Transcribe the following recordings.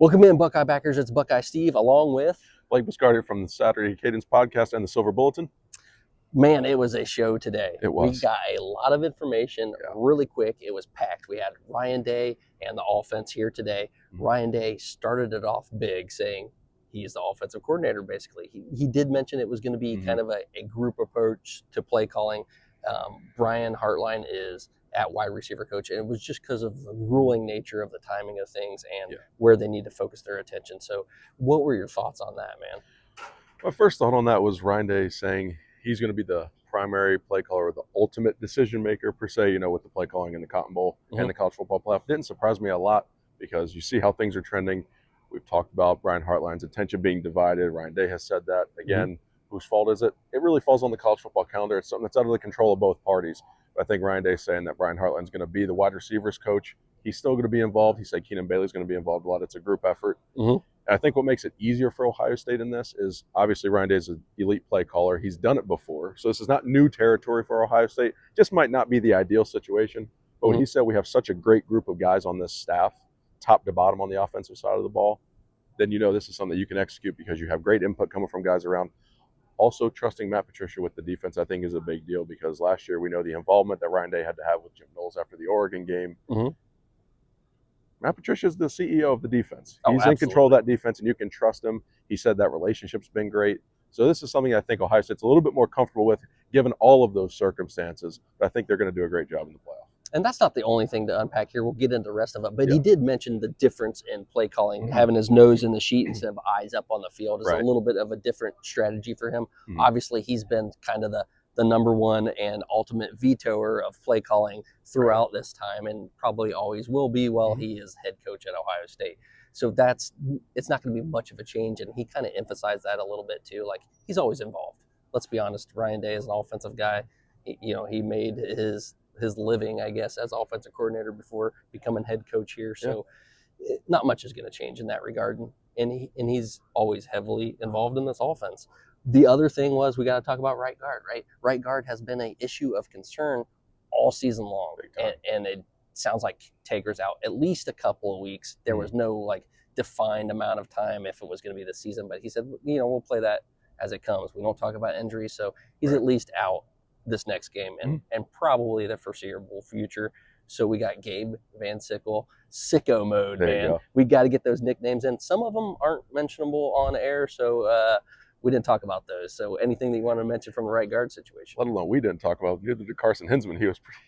Welcome in, Buckeye backers. It's Buckeye Steve, along with... Blake Biscardi from the Saturday Cadence Podcast and the Silver Bulletin. Man, it was a show today. It was. We got a lot of information really quick. It was packed. We had Ryan Day and the offense here today. Ryan Day started it off big, saying he's the offensive coordinator, basically. He did mention it was going to be kind of a group approach to play calling. Brian Hartline is at wide receiver coach, and it was just because of the grueling nature of the timing of things and where they need to focus their attention. So what were your thoughts on that, man? My first thought on that was Ryan Day saying he's going to be the primary play caller, or the ultimate decision maker per se, with the play calling in the Cotton Bowl and the college football playoff. Didn't surprise me a lot because you see how things are trending. We've talked about Brian Hartline's attention being divided. Ryan Day has said that. Again, whose fault is it? It really falls on the college football calendar. It's something that's out of the control of both parties. But I think Ryan Day is saying that Brian Hartline's going to be the wide receivers coach. He's still going to be involved. He said Keenan Bailey's going to be involved a lot. It's a group effort. And I think what makes it easier for Ohio State in this is obviously Ryan Day is an elite play caller. He's done it before. So this is not new territory for Ohio State. Just might not be the ideal situation. But when he said we have such a great group of guys on this staff, top to bottom on the offensive side of the ball, then this is something that you can execute because you have great input coming from guys around. Also, trusting Matt Patricia with the defense, I think, is a big deal because last year we know the involvement that Ryan Day had to have with Jim Knowles after the Oregon game. Matt Patricia is the CEO of the defense. He's in control of that defense, and you can trust him. He said that relationship's been great. So this is something I think Ohio State's a little bit more comfortable with, given all of those circumstances. But I think they're going to do a great job in the playoff. And that's not the only thing to unpack here. We'll get into the rest of it. But he did mention the difference in play calling. Having his nose in the sheet instead of eyes up on the field is a little bit of a different strategy for him. Obviously, he's been kind of the number one and ultimate vetoer of play calling throughout this time, and probably always will be while he is head coach at Ohio State. So it's not going to be much of a change, and he kind of emphasized that a little bit too. Like, he's always involved. Let's be honest, Ryan Day is an offensive guy. He made his living, I guess, as offensive coordinator before becoming head coach here. So not much is going to change in that regard. And he's always heavily involved in this offense. The other thing was we got to talk about right guard, right? Right guard has been an issue of concern all season long. And it sounds like Taker's out at least a couple of weeks. There was no defined amount of time if it was going to be the season, but he said, we'll play that as it comes. We don't talk about injuries. So he's at least out this next game and probably the foreseeable future. So we got Gabe Van Sickle, sicko mode, man. We got to get those nicknames in. Some of them aren't mentionable on air, so we didn't talk about those. So anything that you want to mention from the right guard situation? Let alone we didn't talk about. Neither did Carson Hinsman. He was pretty,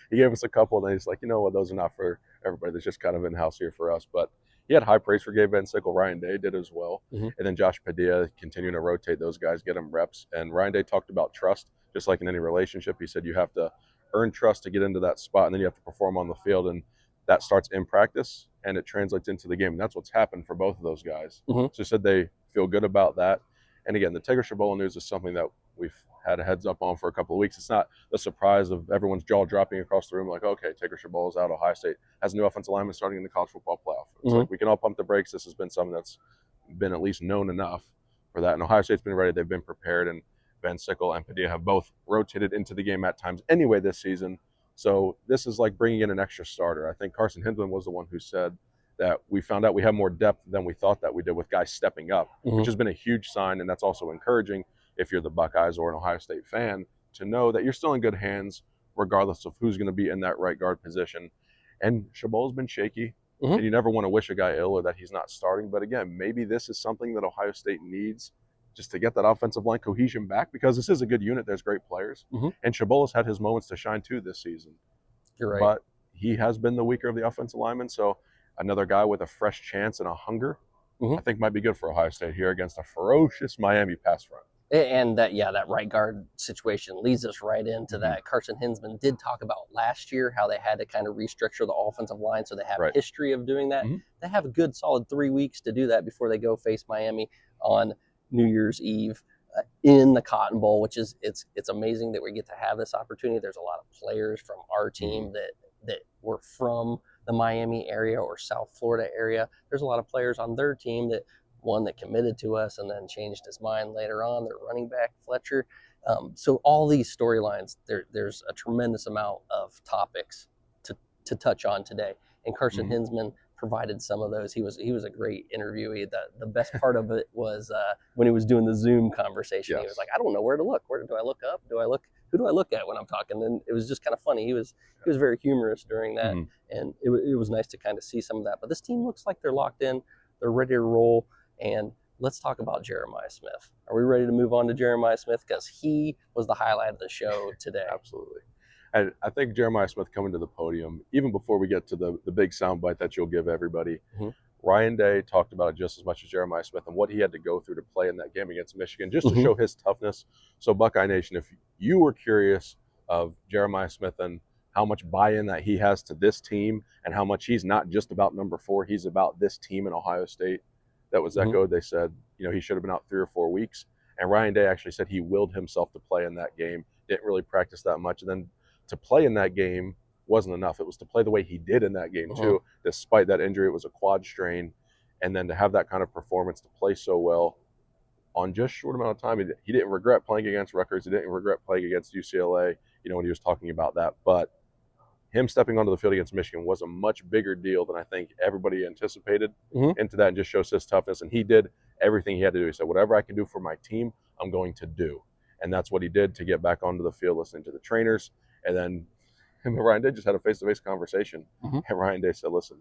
he gave us a couple, and then he's like, those are not for everybody. That's just kind of in-house here for us. But he had high praise for Gabe Van Sickle. Ryan Day did as well. And then Josh Padilla continuing to rotate those guys, get them reps. And Ryan Day talked about trust. Just like in any relationship, he said you have to earn trust to get into that spot, and then you have to perform on the field, and that starts in practice, and it translates into the game. And that's what's happened for both of those guys. So he said they feel good about that. And again, the Tigger Shabola news is something that we've had a heads up on for a couple of weeks. It's not the surprise of everyone's jaw dropping across the room like, okay, Tigger Shabola's out. Ohio State has a new offensive lineman starting in the college football playoff. It's like we can all pump the brakes. This has been something that's been at least known enough for that. And Ohio State's been ready. They've been prepared, and Van Sickle and Padilla have both rotated into the game at times anyway this season. So this is like bringing in an extra starter. I think Carson Hinsman was the one who said that we found out we have more depth than we thought that we did with guys stepping up, which has been a huge sign, and that's also encouraging if you're the Buckeyes or an Ohio State fan to know that you're still in good hands regardless of who's going to be in that right guard position. And Shabola's been shaky, and you never want to wish a guy ill or that he's not starting. But again, maybe this is something that Ohio State needs just to get that offensive line cohesion back, because this is a good unit. There's great players. And Shabola's had his moments to shine too this season. You're right. But he has been the weaker of the offensive linemen. So another guy with a fresh chance and a hunger, I think might be good for Ohio State here against a ferocious Miami pass front. And that right guard situation leads us right into that. Carson Hinsman did talk about last year how they had to kind of restructure the offensive line, so they have a history of doing that. They have a good solid 3 weeks to do that before they go face Miami on New Year's Eve in the Cotton Bowl, which is it's amazing that we get to have this opportunity. There's a lot of players from our team that were from the Miami area or South Florida area. There's a lot of players on their team that committed to us and then changed his mind later on. Their running back, Fletcher. So all these storylines, there's a tremendous amount of topics to touch on today. And Carson Hinsman provided some of those. He was a great interviewee. The best part of it was when he was doing the Zoom conversation. He was like, I don't know where to look. Where do I look up? Who do I look at when I'm talking? And it was just kind of funny. He was very humorous during that, and it was nice to kind of see some of that. But this team looks like they're locked in. They're ready to roll. And let's talk about Jeremiah Smith. Are we ready to move on to Jeremiah Smith? Because he was the highlight of the show today. Absolutely. And I think Jeremiah Smith coming to the podium, even before we get to the big soundbite that you'll give everybody, Ryan Day talked about it just as much as Jeremiah Smith and what he had to go through to play in that game against Michigan, just to show his toughness. So Buckeye Nation, if you were curious of Jeremiah Smith and how much buy-in that he has to this team and how much he's not just about number 4, he's about this team in Ohio State, that was echoed. They said, he should have been out 3 or 4 weeks. And Ryan Day actually said he willed himself to play in that game, didn't really practice that much. And then to play in that game wasn't enough. It was to play the way he did in that game too, despite that injury. It was a quad strain. And then to have that kind of performance, to play so well on just short amount of time, he didn't regret playing against Rutgers. He didn't regret playing against UCLA, when he was talking about that. But him stepping onto the field against Michigan was a much bigger deal than I think everybody anticipated into that, and just shows his toughness. And he did everything he had to do. He said, whatever I can do for my team, I'm going to do. And that's what he did to get back onto the field, listening to the trainers. And then him and Ryan Day just had a face-to-face conversation. And Ryan Day said, listen,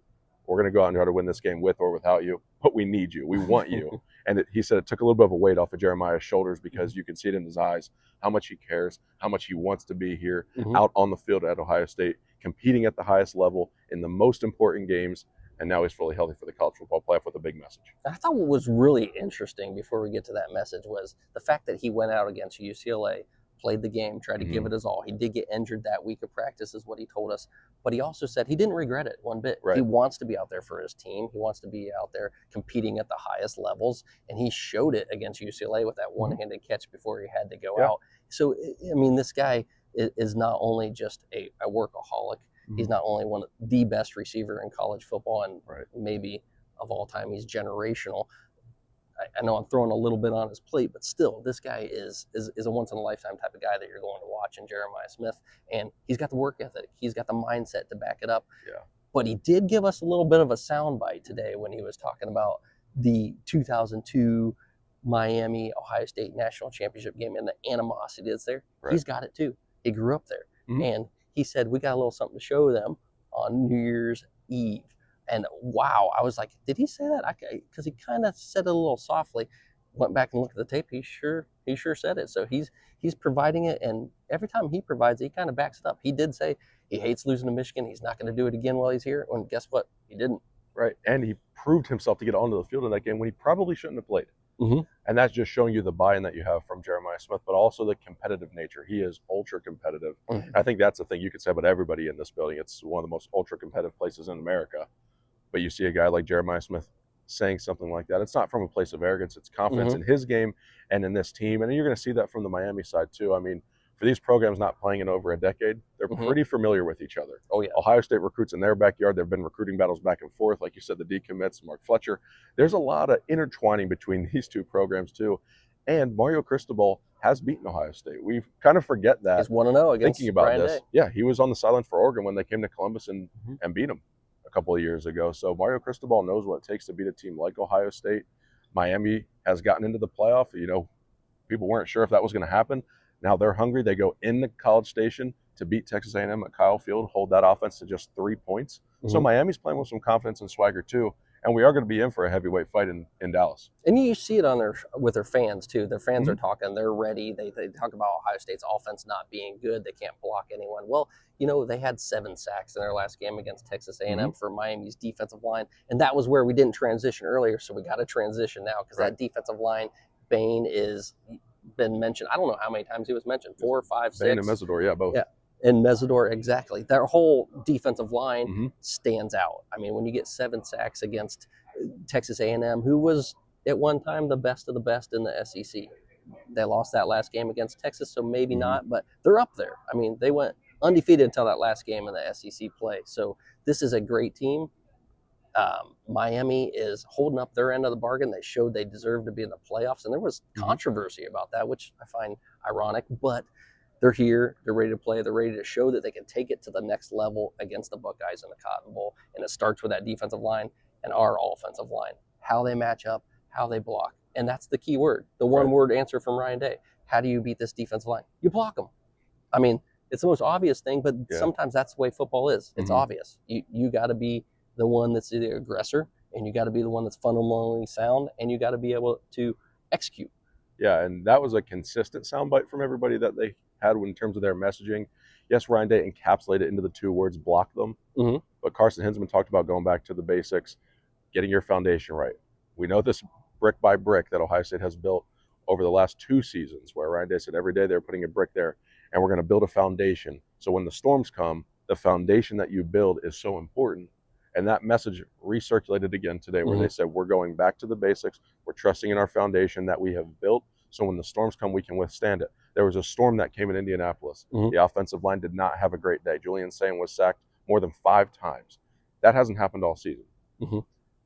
we're going to go out and try to win this game with or without you, but we need you. We want you. And he said it took a little bit of a weight off of Jeremiah's shoulders, because you can see it in his eyes, how much he cares, how much he wants to be here out on the field at Ohio State, competing at the highest level in the most important games. And now he's fully healthy for the college football playoff with a big message. I thought what was really interesting before we get to that message was the fact that he went out against UCLA, played the game, tried to give it his all. He did get injured that week of practice, is what he told us. But he also said he didn't regret it one bit. He wants to be out there for his team. He wants to be out there competing at the highest levels. And he showed it against UCLA with that one-handed catch before he had to go out. So, I mean, this guy is not only just a workaholic. He's not only one of the best receiver in college football, and maybe of all time, he's generational. I know I'm throwing a little bit on his plate, but still, this guy is a once-in-a-lifetime type of guy that you're going to watch in Jeremiah Smith. And he's got the work ethic. He's got the mindset to back it up. But he did give us a little bit of a soundbite today when he was talking about the 2002 Miami Ohio State National Championship game and the animosity that's there. He's got it too. He grew up there. And he said, we got a little something to show them on New Year's Eve. And wow, I was like, did he say that? Because he kind of said it a little softly. Went back and looked at the tape. He sure said it. So he's providing it, and every time he provides it, he kind of backs it up. He did say he hates losing to Michigan. He's not going to do it again while he's here. And guess what? He didn't. And he proved himself to get onto the field in that game when he probably shouldn't have played. And that's just showing you the buy-in that you have from Jeremiah Smith, but also the competitive nature. He is ultra competitive. I think that's the thing you could say about everybody in this building. It's one of the most ultra competitive places in America. But you see a guy like Jeremiah Smith saying something like that. It's not from a place of arrogance. It's confidence in his game and in this team. And you're going to see that from the Miami side too. I mean, for these programs not playing in over a decade, they're pretty familiar with each other. Ohio State recruits in their backyard. There have been recruiting battles back and forth. Like you said, the decommits, Mark Fletcher. There's a lot of intertwining between these two programs too. And Mario Cristobal has beaten Ohio State. We kind of forget that. He's 1-0 against thinking about Ryan this. Day. Yeah, he was on the sideline for Oregon when they came to Columbus and beat them a couple of years ago. So Mario Cristobal knows what it takes to beat a team like Ohio State. Miami has gotten into the playoff. People weren't sure if that was going to happen. Now they're hungry. They go into College Station to beat Texas A&M at Kyle Field, hold that offense to just 3 points. So Miami's playing with some confidence and swagger too. And we are going to be in for a heavyweight fight in Dallas. And you see it with their fans too. Their fans are talking. They're ready. They talk about Ohio State's offense not being good. They can't block anyone. Well, they had 7 sacks in their last game against Texas A&M for Miami's defensive line, and that was where we didn't transition earlier. So we got to transition now because that defensive line, Bain is been mentioned. I don't know how many times he was mentioned. 4, 5, 6. Bain and Mesidor, both. Yeah. And Mesidor, exactly. Their whole defensive line stands out. I mean, when you get 7 sacks against Texas A&M, who was at one time the best of the best in the SEC. They lost that last game against Texas, so maybe not, but they're up there. I mean, they went undefeated until that last game in the SEC play. So this is a great team. Miami is holding up their end of the bargain. They showed they deserved to be in the playoffs, and there was controversy about that, which I find ironic, but They're here. They're ready to play. They're ready to show that they can take it to the next level against the Buckeyes in the Cotton Bowl. And it starts with that defensive line and our offensive line, how they match up, how they block. And that's the key word, the one-word answer from Ryan Day. How do you beat this defensive line? You block them. I mean, it's the most obvious thing, but sometimes that's the way football is. It's obvious. You got to be the one that's the aggressor, and you got to be the one that's fundamentally sound, and you got to be able to execute. Yeah, and that was a consistent soundbite from everybody that they had in terms of their messaging. Yes, Ryan Day encapsulated into the two words, block them. But Carson Hinsman talked about going back to the basics, getting your foundation right. We know this brick by brick that Ohio State has built over the last 2 seasons, where Ryan Day said every day they're putting a brick there, and we're going to build a foundation. So when the storms come, the foundation that you build is so important. And that message recirculated again today, where they said we're going back to the basics. We're trusting in our foundation that we have built, so when the storms come, we can withstand it. There was a storm that came in Indianapolis. The offensive line did not have a great day. Julian Sayin was sacked more than 5 times. That hasn't happened all season.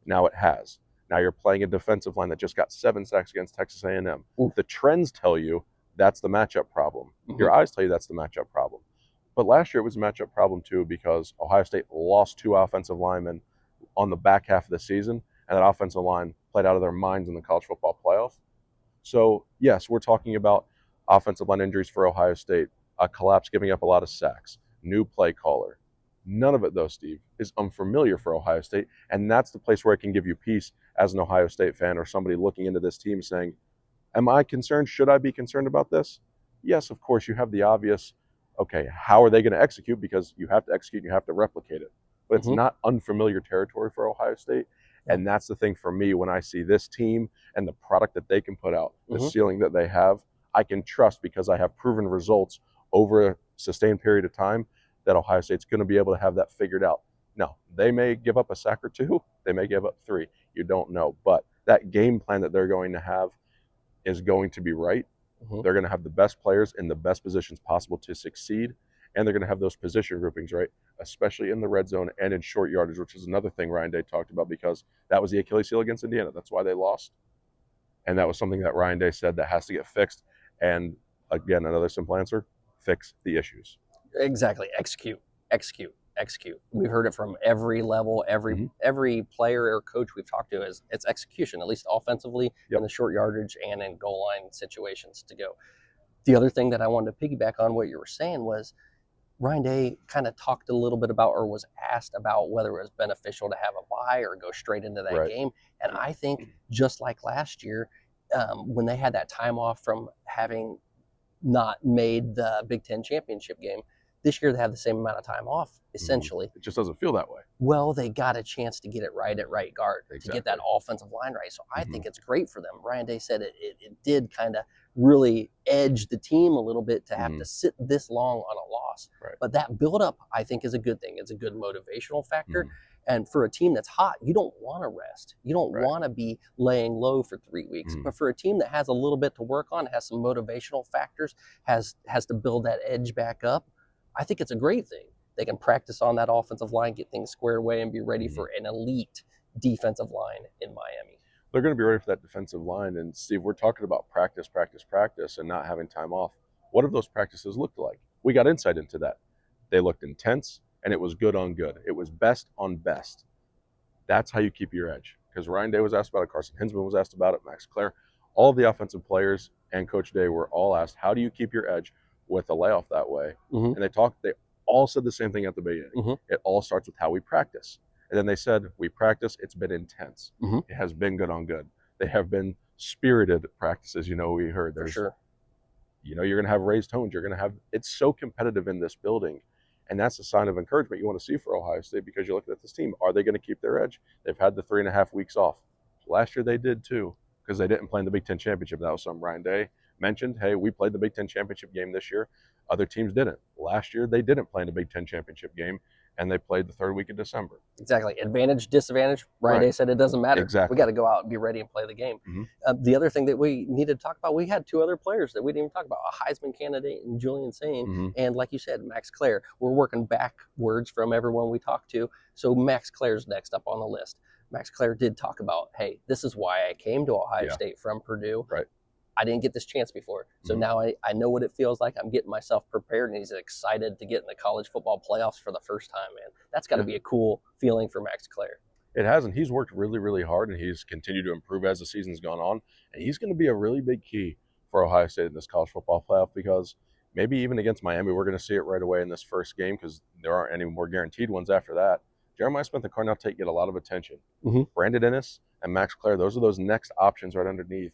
Now it has. Now you're playing a defensive line that just got 7 sacks against Texas A&M. The trends tell you that's the matchup problem. Your eyes tell you that's the matchup problem. But last year it was a matchup problem too, because Ohio State lost 2 offensive linemen on the back half of the season, and that offensive line played out of their minds in the college football playoff. So yes, we're talking about offensive line injuries for Ohio State, a collapse giving up a lot of sacks, new play caller. None of it, though, Steve, is unfamiliar for Ohio State, and that's the place where I can give you peace as an Ohio State fan or somebody looking into this team saying, am I concerned? Should I be concerned about this? Yes, of course, you have the obvious, okay, how are they going to execute? Because you have to execute and you have to replicate it. But it's not unfamiliar territory for Ohio State, and that's the thing for me when I see this team and the product that they can put out, the ceiling that they have, I can trust because I have proven results over a sustained period of time that Ohio State's going to be able to have that figured out. Now, they may give up a sack or 2. They may give up 3. You don't know. But that game plan that they're going to have is going to be right. They're going to have the best players in the best positions possible to succeed. And they're going to have those position groupings right, especially in the red zone and in short yardage, which is another thing Ryan Day talked about, because that was the Achilles heel against Indiana. That's why they lost. And that was something that Ryan Day said that has to get fixed. And again, another simple answer, fix the issues. Exactly. Execute. We've heard it from every level, every player or coach we've talked to is it's execution, at least offensively in the short yardage and in goal line situations to go. The other thing that I wanted to piggyback on what you were saying was Ryan Day kind of talked a little bit about, or was asked about, whether it was beneficial to have a bye or go straight into that game. And I think just like last year, when they had that time off from having not made the Big Ten championship game, this year they have the same amount of time off, essentially. It just doesn't feel that way. Well, they got a chance to get it right at right guard, to get that offensive line right. So I think it's great for them. Ryan Day said it did kind of really edge the team a little bit to have to sit this long on a loss. But that buildup, I think, is a good thing. It's a good motivational factor. And for a team that's hot, you don't want to rest. You don't want to be laying low for 3 weeks. But for a team that has a little bit to work on, has some motivational factors, has to build that edge back up, I think it's a great thing. They can practice on that offensive line, get things squared away, and be ready for an elite defensive line in Miami. They're going to be ready for that defensive line. And Steve, we're talking about practice, and not having time off. What have those practices looked like? We got insight into that. They looked intense, and it was good on good. It was best on best. That's how you keep your edge. Because Ryan Day was asked about it, Carson Hinsman was asked about it, Max Clare. All of the offensive players and Coach Day were all asked, how do you keep your edge with a layoff that way? And they all said the same thing at the beginning. It all starts with how we practice. And then they said, we practice, it's been intense. It has been good on good. They have been spirited practices, we heard. For sure. You're going to have raised tones. It's so competitive in this building. And that's a sign of encouragement you want to see for Ohio State, because you're looking at this team. Are they going to keep their edge? They've had the 3.5 weeks off. Last year they did too, because they didn't play in the Big Ten championship. That was something Ryan Day mentioned. Hey, we played the Big Ten championship game this year. Other teams didn't. Last year they didn't play in the Big Ten championship game, and they played the 3rd week of December. Exactly. Advantage, disadvantage. Ryan Day said it doesn't matter. Exactly. We got to go out and be ready and play the game. The other thing that we needed to talk about, we had 2 other players that we didn't even talk about, a Heisman candidate and Julian Sayin, and like you said, Max Clare. We're working backwards from everyone we talked to. So Max Clare's next up on the list. Max Clare did talk about, hey, this is why I came to Ohio State from Purdue. I didn't get this chance before. So now I know what it feels like. I'm getting myself prepared, and he's excited to get in the college football playoffs for the first time, man. That's got to be a cool feeling for Max Clare. It has, and he's worked really, really hard, and he's continued to improve as the season's gone on. And he's going to be a really big key for Ohio State in this college football playoff, because maybe even against Miami, we're going to see it right away in this first game, because there aren't any more guaranteed ones after that. Jeremiah Smith and Carnell Tate get a lot of attention. Brandon Ennis and Max Clare, those are those next options right underneath.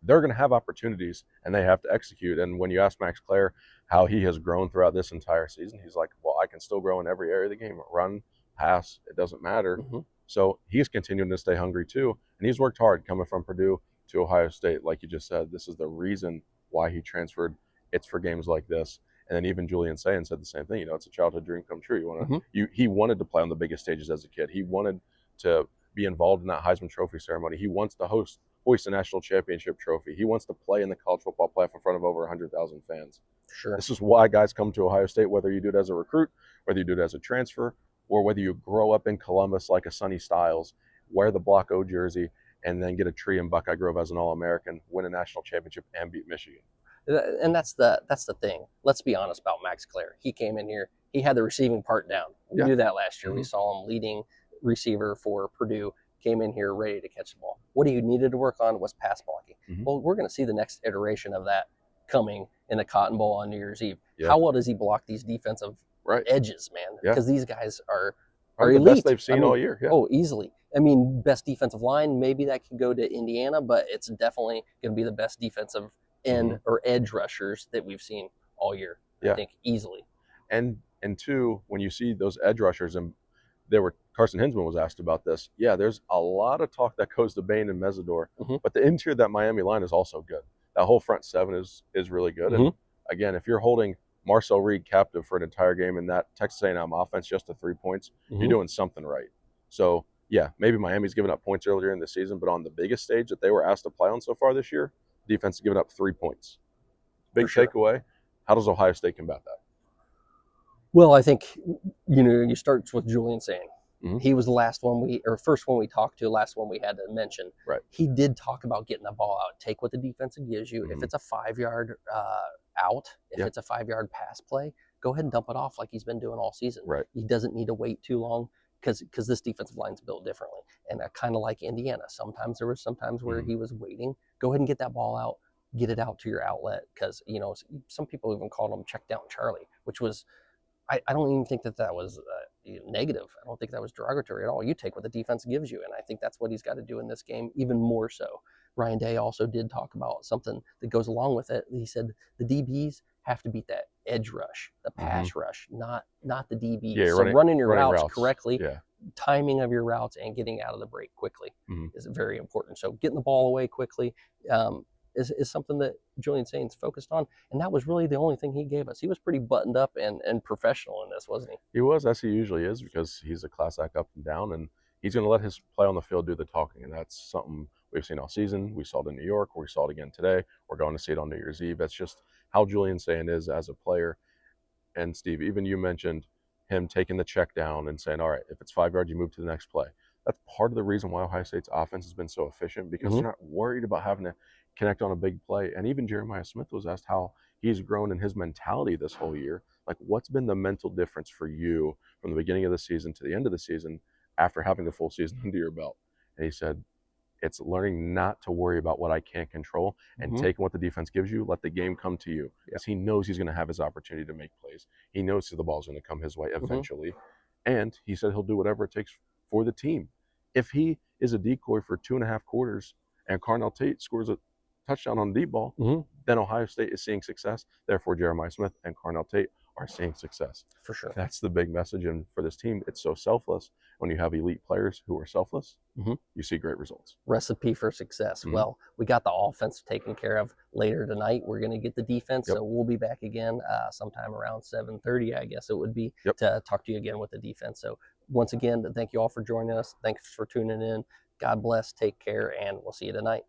They're going to have opportunities, and they have to execute. And when you ask Max Clare how he has grown throughout this entire season, he's like, well, I can still grow in every area of the game. Run, pass, it doesn't matter. So he's continuing to stay hungry too. And he's worked hard coming from Purdue to Ohio State. Like you just said, this is the reason why he transferred. It's for games like this. And then even Julian Sayin said the same thing. You know, it's a childhood dream come true. He wanted to play on the biggest stages as a kid. He wanted to be involved in that Heisman Trophy ceremony. He wants to hoist a national championship trophy. He wants to play in the college football playoff in front of over 100,000 fans. Sure. This is why guys come to Ohio State, whether you do it as a recruit, whether you do it as a transfer, or whether you grow up in Columbus like a Sonny Styles, wear the Block O jersey, and then get a tree in Buckeye Grove as an All-American, win a national championship, and beat Michigan. And that's the thing. Let's be honest about Max Clare. He came in here. He had the receiving part down. We knew that last year. We saw him leading receiver for Purdue. Came in here ready to catch the ball. What he needed to work on was pass blocking. Well, we're going to see the next iteration of that coming in the Cotton Bowl on New Year's Eve. How well does he block these defensive edges, man? Because these guys are elite. The best they've seen all year. Oh, easily. I mean, best defensive line, maybe that could go to Indiana, but it's definitely going to be the best defensive end or edge rushers that we've seen all year. I think easily. And two, when you see those edge rushers, and Carson Hinsman was asked about this. Yeah, there's a lot of talk that goes to Bain and Mesidor, but the interior of that Miami line is also good. That whole front seven is really good. And again, if you're holding Marcel Reed captive for an entire game in that Texas A&M offense just to 3 points, you're doing something right. So yeah, maybe Miami's given up points earlier in the season, but on the biggest stage that they were asked to play on so far this year, defense has given up 3 points. Big takeaway. How does Ohio State combat that? Well, I think, you start with Julian Sayin. He was the first one we talked to, last one we had to mention. Right. He did talk about getting the ball out, take what the defense gives you. If it's a 5-yard out, if it's a 5-yard pass play, go ahead and dump it off like he's been doing all season. Right. He doesn't need to wait too long because this defensive line's built differently. And kind of like Indiana, sometimes there was sometimes where he was waiting. Go ahead and get that ball out, get it out to your outlet, because some people even called him check down Charlie, which was I don't even think that was negative. I don't think that was derogatory at all. You take what the defense gives you, and I think that's what he's got to do in this game, even more so. Ryan Day also did talk about something that goes along with it. He said the DBs have to beat that edge rush, the pass rush, not the DBs. Yeah, so running your routes correctly, yeah. timing of your routes, and getting out of the break quickly is very important. So getting the ball away quickly is something that Julian Sayin's focused on, and that was really the only thing he gave us. He was pretty buttoned up and professional in this, wasn't he? He was, as he usually is, because he's a class act up and down, and he's going to let his play on the field do the talking, and that's something we've seen all season. We saw it in New York. We saw it again today. We're going to see it on New Year's Eve. That's just how Julian Sayin is as a player. And Steve, even you mentioned him taking the check down and saying, all right, if it's 5 yards, you move to the next play. That's part of the reason why Ohio State's offense has been so efficient, because they're not worried about having to connect on a big play. And even Jeremiah Smith was asked how he's grown in his mentality this whole year. Like, what's been the mental difference for you from the beginning of the season to the end of the season after having the full season under your belt? And he said, it's learning not to worry about what I can't control and taking what the defense gives you, let the game come to you. Because he knows he's going to have his opportunity to make plays. He knows the ball's going to come his way eventually. And he said he'll do whatever it takes for the team. If he is a decoy for 2.5 quarters and Carnell Tate scores a touchdown on the deep ball, then Ohio State is seeing success. Therefore, Jeremiah Smith and Carnell Tate are seeing success. For sure. That's the big message. And for this team, it's so selfless. When you have elite players who are selfless, you see great results. Recipe for success. Well, we got the offense taken care of later tonight. We're going to get the defense. So we'll be back again sometime around 7:30, I guess it would be, to talk to you again with the defense. So once again, thank you all for joining us. Thanks for tuning in. God bless. Take care. And we'll see you tonight.